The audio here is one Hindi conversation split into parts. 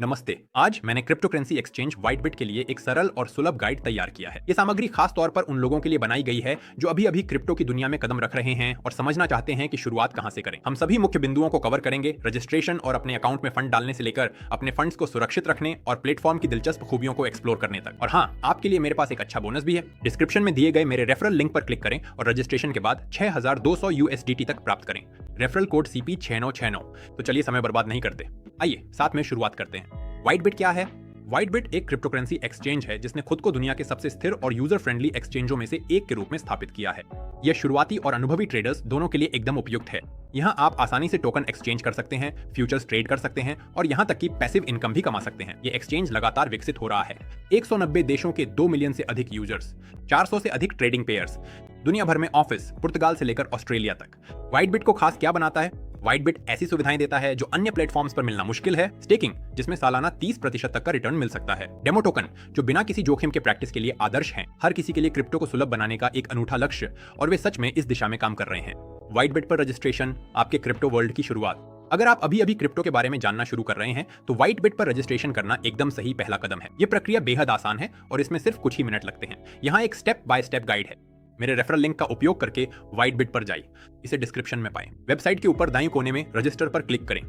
नमस्ते। आज मैंने क्रिप्टो करेंसी एक्सचेंज व्हाइटबिट के लिए एक सरल और सुलभ गाइड तैयार किया है। ये सामग्री खास तौर पर उन लोगों के लिए बनाई गई है जो अभी अभी क्रिप्टो की दुनिया में कदम रख रहे हैं और समझना चाहते हैं कि शुरुआत कहां से करें। हम सभी मुख्य बिंदुओं को कवर करेंगे, रजिस्ट्रेशन और अपने अकाउंट में फंड डालने से लेकर अपने फंड्स को सुरक्षित रखने और प्लेटफॉर्म की दिलचस्प खूबियों को एक्सप्लोर करने तक। और हाँ, आपके लिए मेरे पास एक अच्छा बोनस भी है। डिस्क्रिप्शन में दिए गए मेरे रेफरल लिंक पर क्लिक करें और रजिस्ट्रेशन के बाद 6200 USDT तक प्राप्त करें। Referral code CP6969। तो चलिए समय बर्बाद नहीं करते, आइए साथ में शुरुआत करते हैं। व्हाइटबिट क्या है? व्हाइटबिट एक क्रिप्टो करेंसी एक्सचेंज है जिसने खुद को दुनिया के सबसे स्थिर और यूजर फ्रेंडली एक्सचेंजों में से एक के रूप में स्थापित किया है। यह शुरुआती और अनुभवी ट्रेडर्स दोनों के लिए एकदम उपयुक्त है। यहाँ आप आसानी से टोकन एक्सचेंज कर सकते हैं, फ्यूचर्स ट्रेड कर सकते हैं और यहाँ तक कि पैसिव इनकम भी कमा सकते हैं। ये एक्सचेंज लगातार विकसित हो रहा है। 190 देशों के 2 मिलियन से अधिक यूजर्स, 400 से अधिक ट्रेडिंग पेयर्स, दुनिया भर में ऑफिस, पुर्तगाल से लेकर ऑस्ट्रेलिया तक। व्हाइटबिट को खास क्या बनाता है? व्हाइटबिट ऐसी सुविधाएं देता है जो अन्य प्लेटफॉर्म्स पर मिलना मुश्किल है। स्टेकिंग, जिसमें सालाना 30% तक का रिटर्न मिल सकता है। डेमो टोकन, जो बिना किसी जोखिम के प्रैक्टिस के लिए आदर्श हैं। हर किसी के लिए क्रिप्टो को सुलभ बनाने का एक अनूठा लक्ष्य और वे सच में इस दिशा में काम कर रहे हैं। व्हाइटबिट पर रजिस्ट्रेशन, आपके क्रिप्टो वर्ल्ड की शुरुआत। अगर आप अभी अभी क्रिप्टो के बारे में जानना शुरू कर रहे हैं तो व्हाइटबिट पर रजिस्ट्रेशन करना एकदम सही पहला कदम है। यह प्रक्रिया बेहद आसान है और इसमें सिर्फ कुछ ही मिनट लगते हैं। यहाँ एक स्टेप बाय स्टेप गाइड है। मेरे रेफरल लिंक का उपयोग करके व्हाइटबिट पर जाइए, इसे डिस्क्रिप्शन में पाएं। वेबसाइट के ऊपर दाईं कोने में रजिस्टर पर क्लिक करें।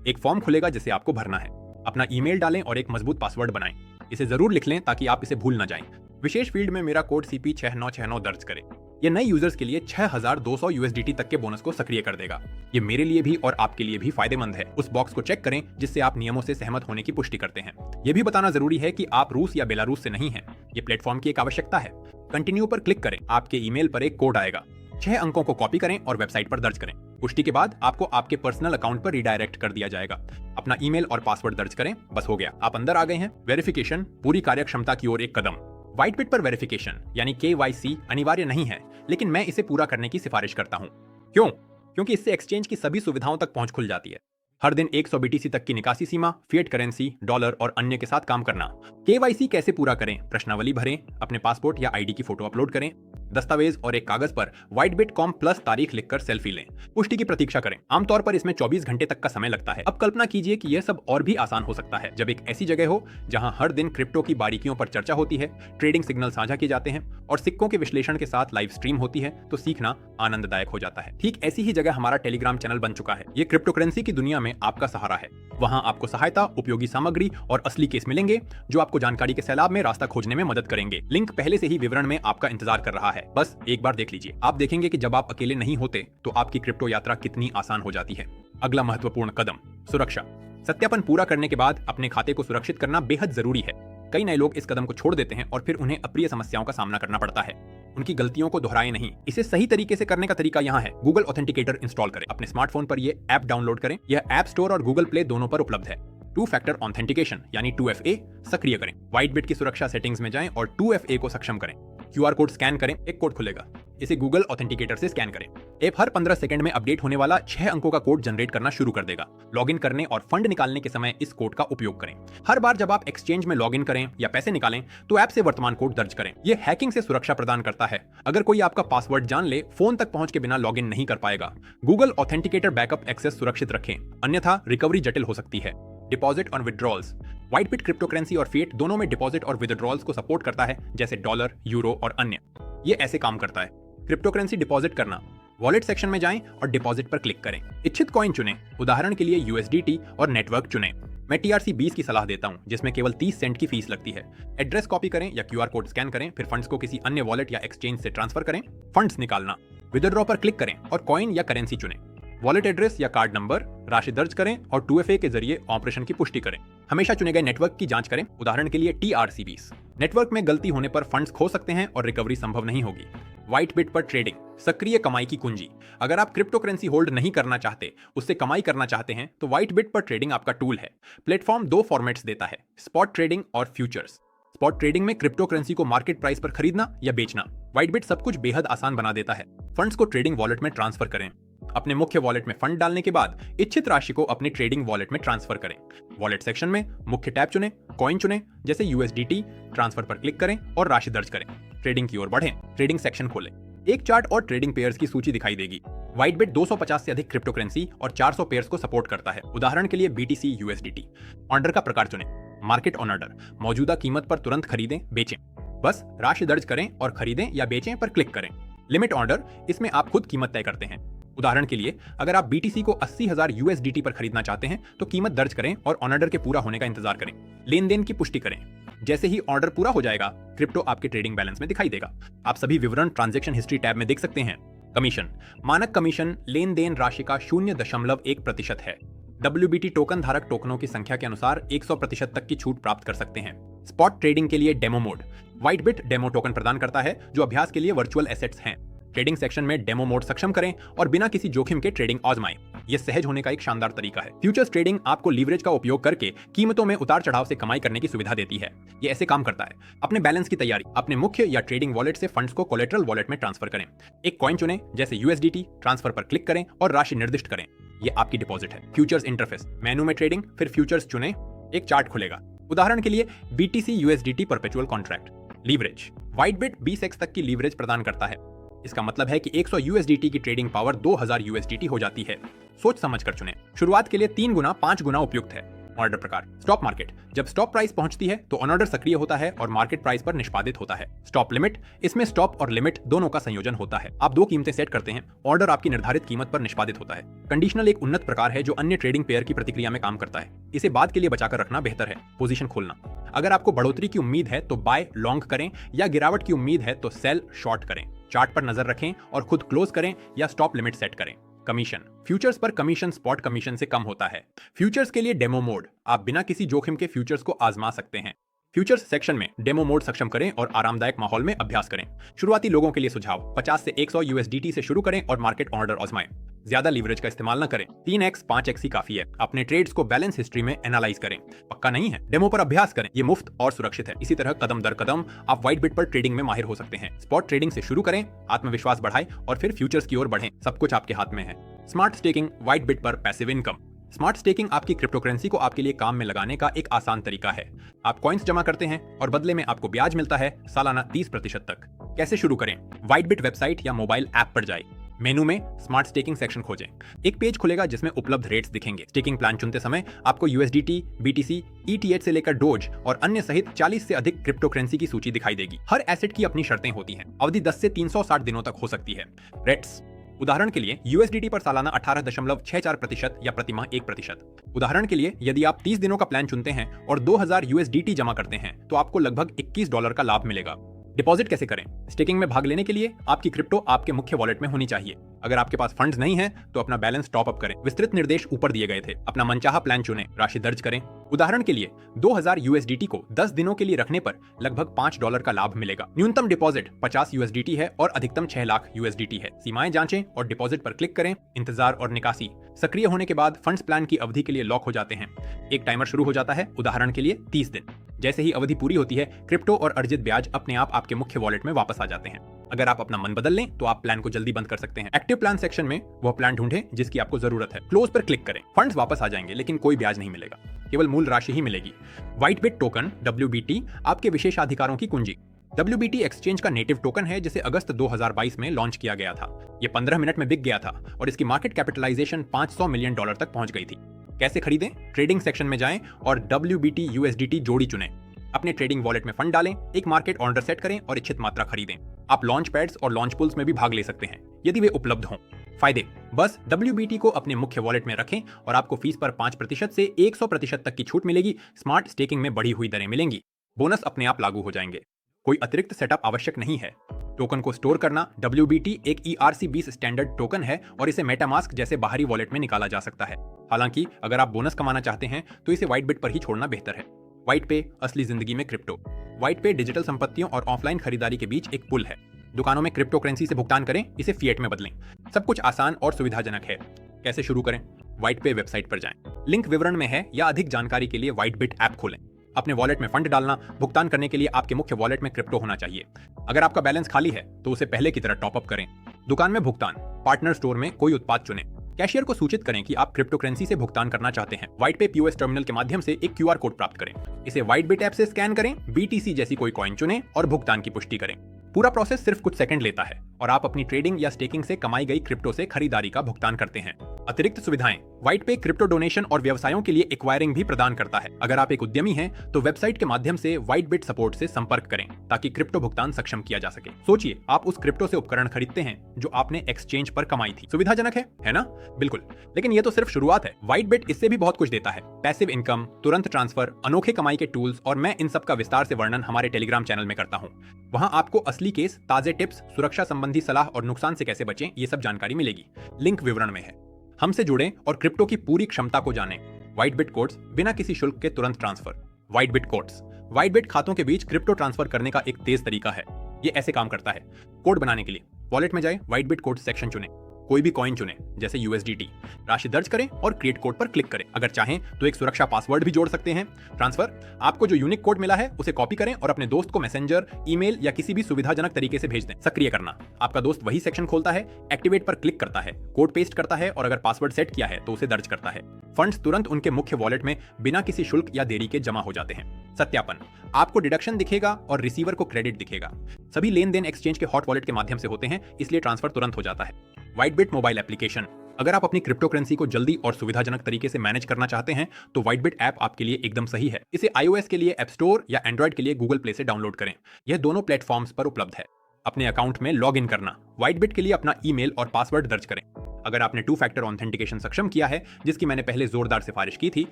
एक फॉर्म खुलेगा जिसे आपको भरना है। अपना ईमेल डालें और एक मजबूत पासवर्ड बनाएं। इसे जरूर लिख लें ताकि आप इसे भूल न जाएं। विशेष फील्ड में मेरा कोड CP6969 दर्ज करें। यह नए यूजर्स के लिए 6200 USDT तक के बोनस को सक्रिय कर देगा। ये मेरे लिए भी और आपके लिए भी फायदेमंद है। उस बॉक्स को चेक करें जिससे आप नियमों से सहमत होने की पुष्टि करते हैं। यह भी बताना जरूरी है कि आप रूस या बेलारूस से नहीं हैं। ये प्लेटफॉर्म की एक आवश्यकता है। कंटिन्यू पर क्लिक करें। आपके ईमेल पर एक कोड आएगा। 6 अंकों को कॉपी करें और वेबसाइट पर दर्ज करें। पुष्टि के बाद आपको आपके पर्सनल अकाउंट पर रिडायरेक्ट कर दिया जाएगा। अपना ईमेल और पासवर्ड दर्ज करें। बस हो गया, आप अंदर आ गए हैं। वेरिफिकेशन, पूरी कार्यक्षमता की ओर एक कदम। व्हाइटबिट पर वेरिफिकेशन यानी KYC अनिवार्य नहीं है, लेकिन मैं इसे पूरा करने की सिफारिश करता हूं। क्यों? क्योंकि इससे एक्सचेंज की सभी सुविधाओं तक पहुंच खुल जाती है। हर दिन 100 BTC तक की निकासी सीमा, फिएट करेंसी, डॉलर और अन्य के साथ काम करना। KYC कैसे पूरा करें? प्रश्नावली भरें, अपने पासपोर्ट या ID की फोटो अपलोड करें, दस्तावेज और एक कागज पर WhiteBit.com+ तारीख लिखकर सेल्फी लें। पुष्टि की प्रतीक्षा करें। आमतौर पर इसमें 24 घंटे तक का समय लगता है। अब कल्पना कीजिए कि यह सब और भी आसान हो सकता है जब एक ऐसी जगह हो जहां हर दिन क्रिप्टो की बारीकियों पर चर्चा होती है, ट्रेडिंग सिग्नल साझा किए जाते हैं और सिक्कों के विश्लेषण के साथ लाइव स्ट्रीम होती है, तो सीखना आनंददायक हो जाता है। ठीक ऐसी ही जगह हमारा टेलीग्राम चैनल बन चुका है। ये क्रिप्टो करेंसी की दुनिया में आपका सहारा है। वहां आपको सहायता, उपयोगी सामग्री और असली केस मिलेंगे जो आपको जानकारी के सैलाब में रास्ता खोजने में मदद करेंगे। लिंक पहले से ही विवरण में आपका इंतजार कर रहा है। बस एक बार देख लीजिए। आप देखेंगे कि जब आप अकेले नहीं होते तो आपकी क्रिप्टो यात्रा कितनी आसान हो जाती है। अगला महत्वपूर्ण कदम, सुरक्षा। सत्यापन पूरा करने के बाद अपने खाते को सुरक्षित करना बेहद जरूरी है। कई नए लोग इस कदम को छोड़ देते हैं और फिर उन्हें अप्रिय समस्याओं का सामना करना पड़ता है। उनकी गलतियों को दोहराएं नहीं। इसे सही तरीके से करने का तरीका यहाँ है। गूगल ऑथेंटिकेटर इंस्टॉल करें। अपने स्मार्टफोन पर यह ऐप डाउनलोड करें। यह ऐप स्टोर और गूगल प्ले दोनों पर उपलब्ध है। 2 फैक्टर ऑथेंटिकेशन यानी 2FA सक्रिय करें। व्हाइटबिट की सुरक्षा सेटिंग्स में जाएं और 2FA को सक्षम करें। QR कोड स्कैन करें, एक कोड खुलेगा। इसे गूगल ऑथेंटिकेटर से स्कैन करें। ऐप हर 15 सेकंड में अपडेट होने वाला 6 अंकों का कोड जनरेट करना शुरू कर देगा। लॉगिन करने और फंड निकालने के समय इस कोड का उपयोग करें। हर बार जब आप एक्सचेंज में लॉगिन करें या पैसे निकालें तो ऐप से वर्तमान कोड दर्ज करें। यह हैकिंग से सुरक्षा प्रदान करता है। अगर कोई आपका पासवर्ड जान ले, फोन तक पहुंच के बिना लॉगिन नहीं कर पाएगा। गूगल ऑथेंटिकेटर बैकअप एक्सेस सुरक्षित रखें, अन्यथा रिकवरी जटिल हो सकती है। डिपॉजिट और विड्रॉल्स। व्हाइटबिट क्रिप्टो करेंसी और फिएट दोनों में डिपॉजिट और विड्रॉल्स को सपोर्ट करता है, जैसे डॉलर, यूरो और अन्य। ये ऐसे काम करता है। क्रिप्टो करेंसी डिपॉजिट करना। वॉलेट सेक्शन में जाएं और डिपॉजिट पर क्लिक करें। इच्छित कॉइन चुनें, उदाहरण के लिए USDT और नेटवर्क चुनें। मैं TRC20 की सलाह देता हूं, जिसमें केवल 30 सेंट की फीस लगती है। एड्रेस कॉपी करें या QR कोड स्कैन करें, फिर फंड्स को किसी अन्य वॉलेट या एक्सचेंज से ट्रांसफर करें। फंड्स निकालना। विदड्रॉ पर क्लिक करें और कॉइन या करेंसी चुनें। वॉलेट एड्रेस या कार्ड नंबर, राशि दर्ज करें और 2FA के जरिए ऑपरेशन की पुष्टि करें। हमेशा चुने गए नेटवर्क की जांच करें, उदाहरण के लिए TRC20। नेटवर्क में गलती होने पर फंड्स खो सकते हैं और रिकवरी संभव नहीं होगी। व्हाइटबिट पर ट्रेडिंग, सक्रिय कमाई की कुंजी। अगर आप क्रिप्टो करेंसी होल्ड नहीं करना चाहते, उससे कमाई करना चाहते हैं, तो व्हाइटबिट पर ट्रेडिंग आपका टूल है। प्लेटफॉर्म 2 फॉर्मेट्स देता है, स्पॉट ट्रेडिंग और फ्यूचर्स। स्पॉट ट्रेडिंग में क्रिप्टो करेंसी को मार्केट प्राइस पर खरीदना या बेचना। व्हाइटबिट सब कुछ बेहद आसान बना देता है। फंड्स को ट्रेडिंग वॉलेट में ट्रांसफर करें। अपने मुख्य वॉलेट में फंड डालने के बाद इच्छित राशि को अपने ट्रेडिंग वॉलेट में ट्रांसफर करें। वॉलेट सेक्शन में मुख्य टैब चुनें, कॉइन चुनें, जैसे USDT, ट्रांसफर पर क्लिक करें और राशि दर्ज करें। ट्रेडिंग की ओर बढ़ें। ट्रेडिंग सेक्शन खोलें। एक चार्ट और ट्रेडिंग पेयर्स की सूची दिखाई देगी। व्हाइटबिट 250 से अधिक क्रिप्टो करेंसी और 400 पेयर्स को सपोर्ट करता है। उदाहरण के लिए BTC USDT। ऑर्डर का प्रकार चुनें। मार्केट ऑन ऑर्डर, मौजूदा कीमत पर तुरंत खरीदें बेचें। बस राशि दर्ज करें और खरीदें या बेचें पर क्लिक करें। लिमिट ऑर्डर, इसमें आप खुद कीमत तय करते हैं। उदाहरण के लिए अगर आप BTC को 80,000 USDT पर खरीदना चाहते हैं तो कीमत दर्ज करें और ऑन ऑर्डर के पूरा होने का इंतजार करें। लेन देन की पुष्टि करें। जैसे ही ऑर्डर पूरा हो जाएगा, क्रिप्टो आपके ट्रेडिंग बैलेंस में दिखाई देगा। आप सभी विवरण ट्रांजैक्शन हिस्ट्री टैब में देख सकते हैं। कमीशन, मानक कमीशन लेन देन राशि का 0.1% है। WBT टोकन धारक टोकनों की संख्या के अनुसार 100% तक की छूट प्राप्त कर सकते हैं। स्पॉट ट्रेडिंग के लिए डेमो मोड, व्हाइटबिट डेमो टोकन प्रदान करता है जो अभ्यास के लिए वर्चुअल एसेट्स हैं। ट्रेडिंग सेक्शन में डेमो मोड सक्षम करें और बिना किसी जोखिम के ट्रेडिंग आजमाएं। यह सहज होने का एक शानदार तरीका है। फ्यूचर्स ट्रेडिंग आपको लीवरेज का उपयोग करके कीमतों में उतार चढ़ाव से कमाई करने की सुविधा देती है। यह ऐसे काम करता है। अपने बैलेंस की तैयारी, अपने मुख्य या ट्रेडिंग वॉलेट से फंड्स को कोलेटरल वॉलेट में ट्रांसफर करें। एक कॉइन चुनें जैसे USDT, ट्रांसफर पर क्लिक करें और राशि निर्दिष्ट करें। यह आपकी डिपॉजिट है। फ्यूचर्स इंटरफेस, मेनू में ट्रेडिंग, फिर फ्यूचर्स चुनें, एक चार्ट खुलेगा। उदाहरण के लिए BTC USDT perpetual contract. Leverage, WhiteBIT 20x तक की लीवरेज प्रदान करता है। इसका मतलब है कि 100 USDT की ट्रेडिंग पावर 2000 USDT हो जाती है। सोच समझ कर चुनें। शुरुआत के लिए 3 गुना 5 गुना उपयुक्त है। ऑर्डर प्रकार, स्टॉप मार्केट, जब स्टॉप प्राइस पहुंचती है तो ऑन ऑर्डर सक्रिय होता है और मार्केट प्राइस पर निष्पादित होता है। स्टॉप लिमिट, इसमें स्टॉप और लिमिट दोनों का संयोजन होता है। आप 2 कीमतें सेट करते हैं, ऑर्डर आपकी निर्धारित कीमत पर निष्पादित होता है। कंडीशनल एक उन्नत प्रकार है जो अन्य ट्रेडिंग पेयर की प्रतिक्रिया में काम करता है। इसे बाद के लिए बचाकर रखना बेहतर है। पोजीशन खोलना, अगर आपको बढ़ोतरी की उम्मीद है तो बाय लॉन्ग करें या गिरावट की उम्मीद है तो सेल शॉर्ट करें। चार्ट पर नजर रखें और खुद क्लोज करें या स्टॉप लिमिट सेट करें। कमीशन, फ्यूचर्स पर कमीशन स्पॉट कमीशन से कम होता है। फ्यूचर्स के लिए डेमो मोड, आप बिना किसी जोखिम के फ्यूचर्स को आजमा सकते हैं। फ्यूचर्स सेक्शन में डेमो मोड सक्षम करें और आरामदायक माहौल में अभ्यास करें। शुरुआती लोगों के लिए सुझाव, 50 से 100 USDT से शुरू करें और मार्केट ऑर्डर आजमाएं। ज्यादा लीवरेज का इस्तेमाल न करें, 3x 5x ही काफी है। अपने ट्रेड्स को बैलेंस हिस्ट्री में एनालाइज करें। पक्का नहीं है, डेमो पर अभ्यास करें, ये मुफ्त और सुरक्षित है। इसी तरह कदम दर कदम आप व्हाइटबिट पर ट्रेडिंग में माहिर हो सकते हैं। स्पॉट ट्रेडिंग से शुरू करें, आत्मविश्वास बढ़ाएं और फिर फ्यूचर्स की ओर बढ़ें। सब कुछ आपके हाथ में है। स्मार्ट स्टेकिंग, व्हाइटबिट पर पैसिव इनकम। स्मार्ट स्टेकिंग आपकी क्रिप्टो करेंसी को आपके लिए काम में लगाने का एक आसान तरीका है। आप कॉइन्स जमा करते हैं और बदले में आपको ब्याज मिलता है सालाना 30% तक। कैसे शुरू करें? व्हाइटबिट वेबसाइट या मोबाइल ऐप पर जाएं। मेनू में स्मार्ट स्टेकिंग सेक्शन खोजें। एक पेज खुलेगा जिसमें उपलब्ध रेट्स दिखेंगे। स्टेकिंग प्लान चुनते समय आपको USDT, BTC, ETH से लेकर डोज और अन्य सहित 40 से अधिक क्रिप्टो करेंसी की सूची दिखाई देगी। हर एसेट की अपनी शर्तें होती हैं। अवधि 10 से 360 दिनों तक हो सकती है। रेट्स, उदाहरण के लिए USDT पर सालाना 18.64% या प्रतिमाह 1%। उदाहरण के लिए यदि आप 30 दिनों का प्लान चुनते हैं और 2000 USDT जमा करते हैं तो आपको लगभग $21 का लाभ मिलेगा। डिपॉजिट कैसे करें? स्टेकिंग में भाग लेने के लिए आपकी क्रिप्टो आपके मुख्य वॉलेट में होनी चाहिए। अगर आपके पास फंड्स नहीं हैं तो अपना बैलेंस टॉप अप करें। विस्तृत निर्देश ऊपर दिए गए थे। अपना मनचाहा प्लान चुनें, राशि दर्ज करें। उदाहरण के लिए 2000 USDT को 10 दिनों के लिए रखने पर लगभग $5 का लाभ मिलेगा। न्यूनतम डिपॉजिट 50 USDT है और अधिकतम 6 लाख USDT है। सीमाएं जांचें और डिपॉजिट पर क्लिक करें। इंतजार और निकासी, सक्रिय होने के बाद फंड्स प्लान की अवधि के लिए लॉक हो जाते हैं। एक टाइमर शुरू हो जाता है, उदाहरण के लिए 30 दिन। जैसे ही अवधि पूरी होती है, क्रिप्टो और अर्जित ब्याज अपने आप आपके मुख्य वॉलेट में वापस आ जाते हैं। अगर आप अपना मन बदल लें तो आप प्लान को जल्दी बंद कर सकते हैं। एक्टिव प्लान सेक्शन में वह प्लान ढूंढें जिसकी आपको जरूरत है। क्लोज पर क्लिक करें। फंड्स वापस आ जाएंगे लेकिन कोई ब्याज नहीं मिलेगा, केवल मूल राशि ही मिलेगी। व्हाइटबिट टोकन WBT आपके विशेषाधिकारों की कुंजी। WBT एक्सचेंज का नेटिव टोकन है जिसे अगस्त 2022 में लॉन्च किया गया था। यह 15 मिनट में बिक गया था और इसकी मार्केट कैपिटलाइजेशन $500 मिलियन तक पहुंच गई थी। कैसे खरीदें? ट्रेडिंग सेक्शन में जाएं और WBT USDT जोड़ी चुनें। अपने ट्रेडिंग वॉलेट में फंड डालें, एक मार्केट ऑर्डर सेट करें और इच्छित मात्रा खरीदें। आप लॉन्च पैड्स और लॉन्च पुल्स में भी भाग ले सकते हैं यदि वे उपलब्ध हों। फायदे, बस WBT को अपने मुख्य वॉलेट में रखें और आपको फीस पर 5% से 100% तक की छूट मिलेगी। स्मार्ट स्टेकिंग में बढ़ी हुई दरें मिलेंगी। बोनस अपने आप लागू हो जाएंगे। कोई अतिरिक्त सेटअप आवश्यक नहीं है। टोकन को स्टोर करना, WBT एक ERC-20 स्टैंडर्ड टोकन है और इसे मेटामास्क जैसे बाहरी वॉलेट में निकाला जा सकता है। हालांकि अगर आप बोनस कमाना चाहते हैं तो इसे व्हाइटबिट पर ही छोड़ना बेहतर है। व्हाइट पे, असली जिंदगी में क्रिप्टो। व्हाइट पे डिजिटल संपत्तियों और ऑफलाइन खरीदारी के बीच एक पुल है। दुकानों में क्रिप्टो करेंसी से भुगतान करें, इसे फिएट में बदलें। सब कुछ आसान और सुविधाजनक है। कैसे शुरू करें? व्हाइट पे वेबसाइट पर जाएं। लिंक विवरण में है या अधिक जानकारी के लिए व्हाइटबिट ऐप खोलें। अपने वॉलेट में फंड डालना, भुगतान करने के लिए आपके मुख्य वॉलेट में क्रिप्टो होना चाहिए। अगर आपका बैलेंस खाली है तो उसे पहले की तरह टॉप अप करें। दुकान में भुगतान, पार्टनर स्टोर में कोई उत्पाद चुनें। कैशियर को सूचित करें कि आप क्रिप्टो करेंसी से भुगतान करना चाहते हैं। व्हाइट पे POS टर्मिनल के माध्यम से एक QR कोड प्राप्त करें। इसे व्हाइटबिट ऐप से स्कैन करें, BTC जैसी कोई कॉइन चुनें और भुगतान की पुष्टि करें। पूरा प्रोसेस सिर्फ कुछ सेकंड लेता है। और आप अपनी ट्रेडिंग या स्टेकिंग से कमाई गई क्रिप्टो से खरीदारी का भुगतान करते हैं। अतिरिक्त सुविधाएं, व्हाइट पे क्रिप्टो डोनेशन और व्यवसायों के लिए एक्वायरिंग भी प्रदान करता है। अगर आप एक उद्यमी हैं तो वेबसाइट के माध्यम से व्हाइटबिट सपोर्ट से संपर्क करें ताकि क्रिप्टो भुगतान सक्षम किया जा सके। सोचिए, आप उस क्रिप्टो से उपकरण खरीदते हैं जो आपने एक्सचेंज पर कमाई थी। सुविधाजनक है ना? बिल्कुल, लेकिन ये तो सिर्फ शुरुआत है। व्हाइटबिट इससे भी बहुत कुछ देता है। पैसिव इनकम, तुरंत ट्रांसफर, अनोखे कमाई के टूल्स, और मैं इन सब का विस्तार से वर्णन हमारे टेलीग्राम चैनल में करता हूँ। वहां आपको असली केस, ताजे टिप्स, सुरक्षा संबंधी सलाह और नुकसान से कैसे बचें, ये सब जानकारी मिलेगी। लिंक विवरण में है। हमसे जुड़ें और क्रिप्टो की पूरी क्षमता को जानें। व्हाइटबिट कोड्स, बिना किसी शुल्क के तुरंत ट्रांसफर। व्हाइटबिट कोड्स, व्हाइटबिट खातों के बीच क्रिप्टो ट्रांसफर करने का एक तेज तरीका है। ये ऐसे काम करता है। कोड बनाने के लिए वॉलेट में जाएं, व्हाइटबिट कोड सेक्शन चुनें, कोई भी कॉइन चुनें जैसे USDT, राशि दर्ज करें और क्रिएट कोड पर क्लिक करें। अगर चाहें तो एक सुरक्षा पासवर्ड भी जोड़ सकते हैं। ट्रांसफर, आपको जो यूनिक कोड मिला है उसे कॉपी करें और अपने दोस्त को मैसेंजर, ईमेल या किसी भी सुविधाजनक तरीके से भेज दें। सक्रिय करना, आपका दोस्त वही सेक्शन खोलता है, एक्टिवेट पर क्लिक करता है, कोड पेस्ट करता है और अगर पासवर्ड सेट किया है तो उसे दर्ज करता है। फंड्स तुरंत उनके मुख्य वॉलेट में बिना किसी शुल्क या देरी के जमा हो जाते हैं। सत्यापन, आपको डिडक्शन दिखेगा और रिसीवर को क्रेडिट दिखेगा। सभी लेन देन एक्सचेंज के हॉट वॉलेट के माध्यम से होते हैं, इसलिए ट्रांसफर तुरंत हो जाता है। व्हाइटबिट मोबाइल एप्लीकेशन, अगर आप अपनी क्रिप्टो करेंसी को जल्दी और सुविधाजनक तरीके से मैनेज करना चाहते हैं तो व्हाइटबिट ऐप आपके लिए एकदम सही है। इसे iOS के लिए ऐप स्टोर या एंड्रॉइड के लिए गूगल प्ले से डाउनलोड करें। यह दोनों प्लेटफॉर्म्स पर उपलब्ध है। अपने अकाउंट में लॉग इन करना, व्हाइटबिट के लिए अपना ईमेल और पासवर्ड दर्ज करें। अगर आपने 2 फैक्टर ऑथेंटिकेशन सक्षम किया है, जिसकी मैंने पहले जोरदार सिफारिश की थी,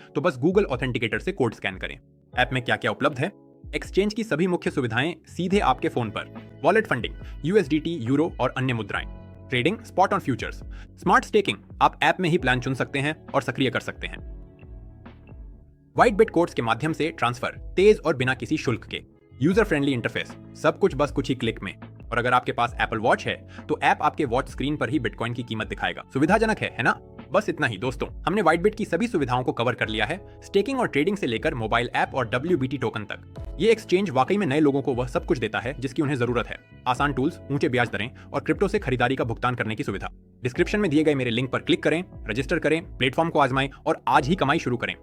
तो बस गूगल ऑथेंटिकेटर से कोड स्कैन करें। ऐप में क्या क्या उपलब्ध है? एक्सचेंज की सभी मुख्य सुविधाएं सीधे आपके फोन पर। वॉलेट फंडिंग, USDT, यूरो और अन्य मुद्राएं। Trading, spot on futures. Smart staking, आप ऐप में ही प्लान चुन सकते हैं और सक्रिय कर सकते हैं। व्हाइटबिट कोड्स के माध्यम से ट्रांसफर, तेज और बिना किसी शुल्क के। यूजर फ्रेंडली इंटरफेस, सब कुछ बस कुछ ही क्लिक में। और अगर आपके पास एप्पल वॉच है तो ऐप आपके वॉच स्क्रीन पर ही बिटकॉइन की कीमत दिखाएगा। सुविधाजनक है ना? बस इतना ही दोस्तों, हमने व्हाइटबिट की सभी सुविधाओं को कवर कर लिया है, स्टेकिंग और ट्रेडिंग से लेकर मोबाइल ऐप और WBT टोकन तक। ये एक्सचेंज वाकई में नए लोगों को वह सब कुछ देता है जिसकी उन्हें जरूरत है। आसान टूल्स, ऊंचे ब्याज दरें और क्रिप्टो से खरीदारी का भुगतान करने की सुविधा। डिस्क्रिप्शन में दिए गए मेरे लिंक पर क्लिक करें, रजिस्टर करें, प्लेटफॉर्म को आजमाएं और आज ही कमाई शुरू करें।